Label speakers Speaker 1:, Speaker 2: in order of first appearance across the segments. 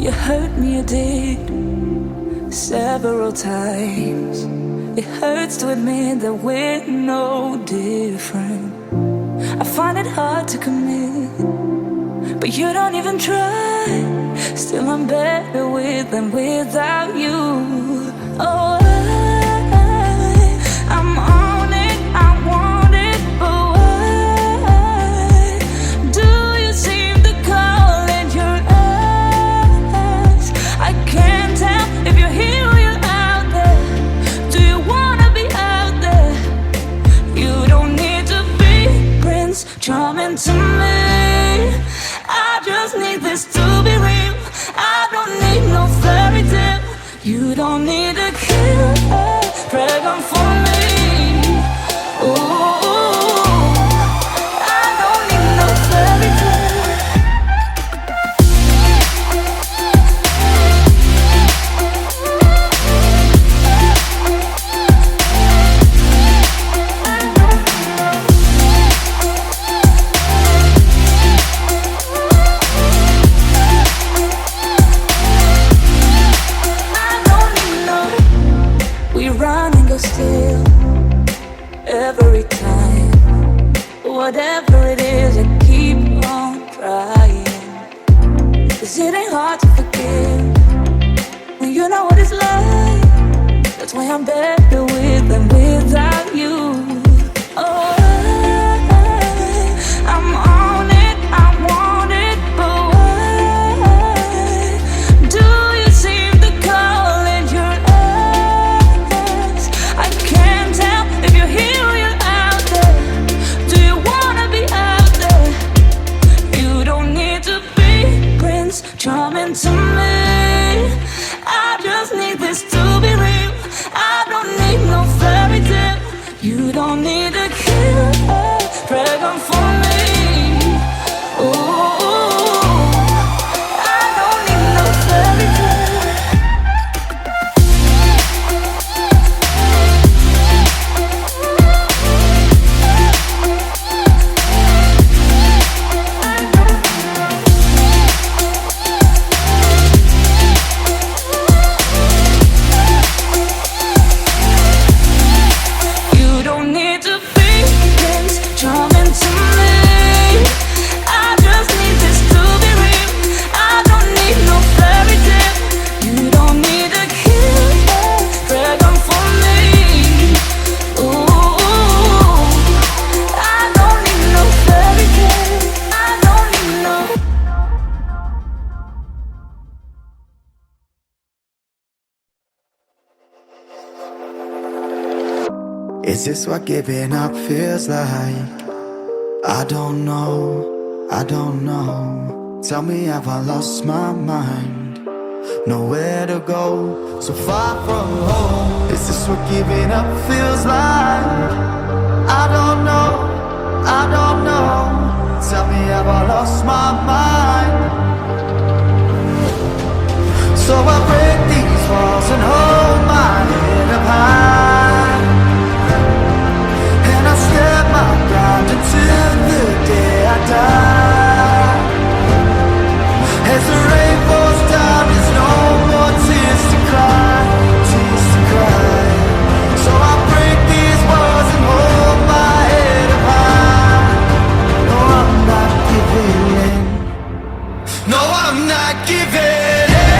Speaker 1: You hurt me, you did, several times. It hurts to admit that we're no different. I find it hard to commit, but you don't even try. Still I'm better with than without you. Oh, I'm on it, I want it, but why do you seem to call in your eyes? I can't tell if you're here or you're out there. Do you wanna be out there? You don't need to be Prince Charming to me. I just need this to be real. I don't need no fairy tale. You don't need to kill a dragon for me. Ooh, I don't need no fairy tale. Still, every time, whatever it is, I keep on trying. 'Cause it ain't hard to forgive when you know what it's like. That's why I'm better with than without you. Oh, I'm on it, I want it, but why do you seem to call in your eyes? I can't tell if you're here or you're out there. Do you wanna be out there? You don't need to be Prince Charming to me. I just need this to be real. I don't need no fairy tale. You don't need to kill a dragon for me. Ooh, I don't need no fairy tale. You don't need to be Prince Charming to me. I just need this to be real. I don't need no fairy tale. You don't need to kill a dragon for me. Ooh, I don't need no fairy tale. I don't need no.
Speaker 2: Is this what giving up feels like? I don't know, I don't know. Tell me, have I lost my mind? Nowhere to go, so far from home. Is this what giving up feels like? I don't know, I don't know. Tell me, have I lost my mind? So I break these walls and hold my head up high, and I step my ground until the day I die. As the rain falls down, there's no more tears to cry, tears to cry. So I break these walls and hold my head up high. No, I'm not giving in. No, I'm not giving in.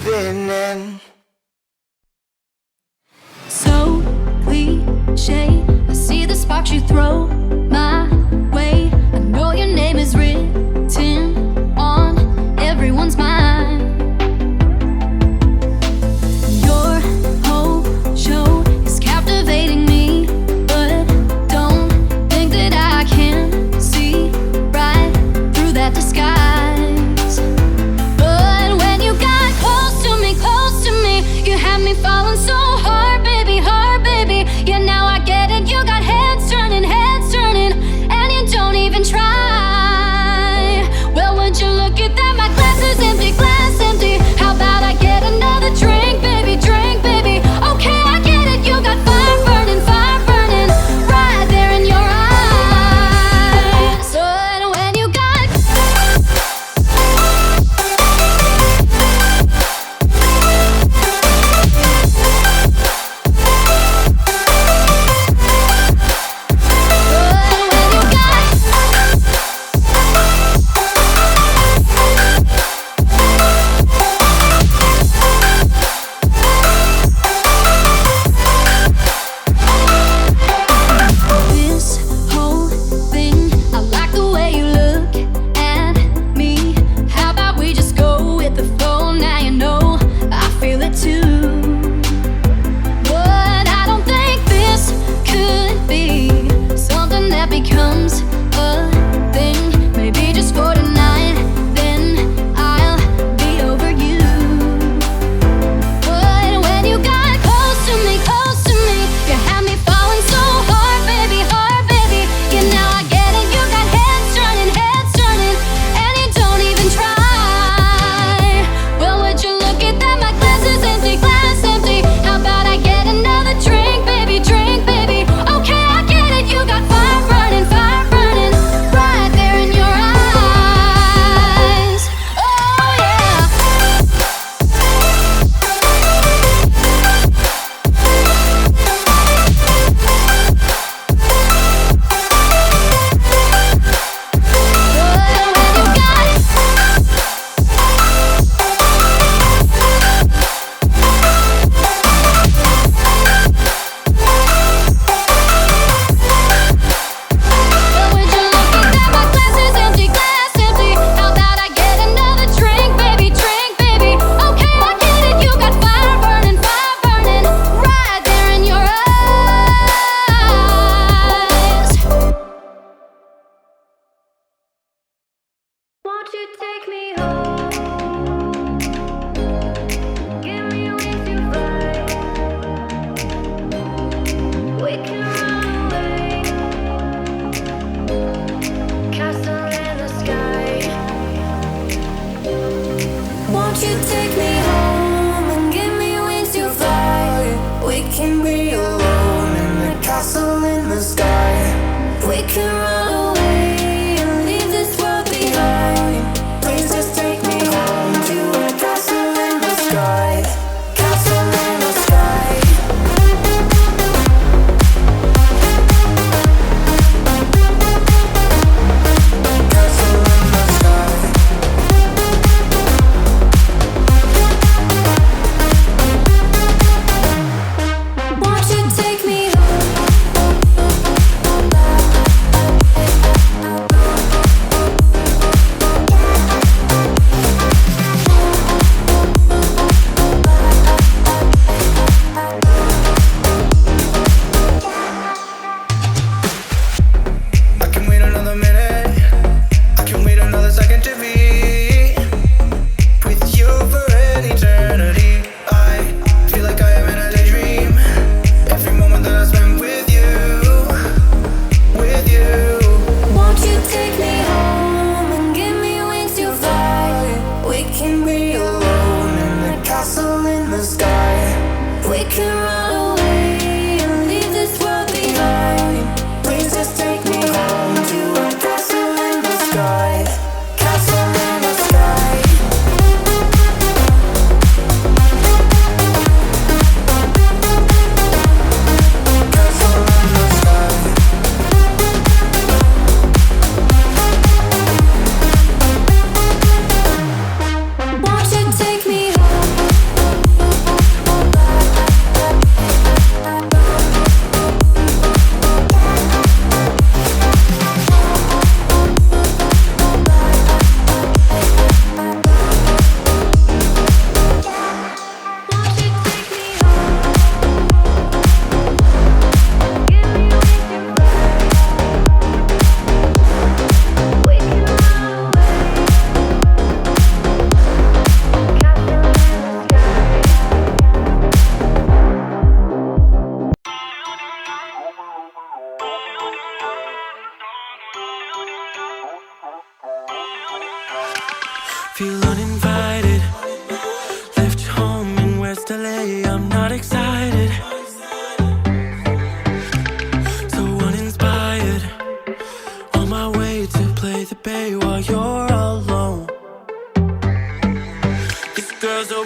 Speaker 2: giving in.
Speaker 1: So cliche, I see the sparks you throw my way. I know your name is written on everyone's mind. Your whole show is captivating me, but don't think that I can see right through that disguise. But when you got close to me, you had me falling so hard, baby, hard, baby. Yeah, now I get it, you got heads turning, and you don't even try. Well, would you look at that, my glass is empty, glass empty. How about I get another drink, baby, drink, baby. Okay, I get it, you got fire burning, right there in your eyes. But when you got this whole thing, I like the way you look at me. How about we just go with the flow? Now you know I feel it too. But I don't think this could be something that becomes a thing. Maybe just for tonight, then I'll be over you. But when you got close to me, you had me falling so hard, baby, hard, baby. Yeah, now I get it, you got heads turning, and you don't even try. Well, would you look at that, my glass is empty, glass empty. How about I get another drink, baby, drink, baby. Okay, I get it, you got fire burning, right there in your eyes. Oh yeah. Won't you take me home? Give me wings to fly. We can run away. Castle in the sky. Won't you take me home and give me wings to fly? We can be alone in the castle in the sky. We can run away and leave this world behind. Please just take me home to a castle in the sky. Castle in the sky. Castle in the sky.
Speaker 3: Feel uninvited. Left home in West LA, I'm not excited. So uninspired. On my way to play the bay while you're alone. This girl's a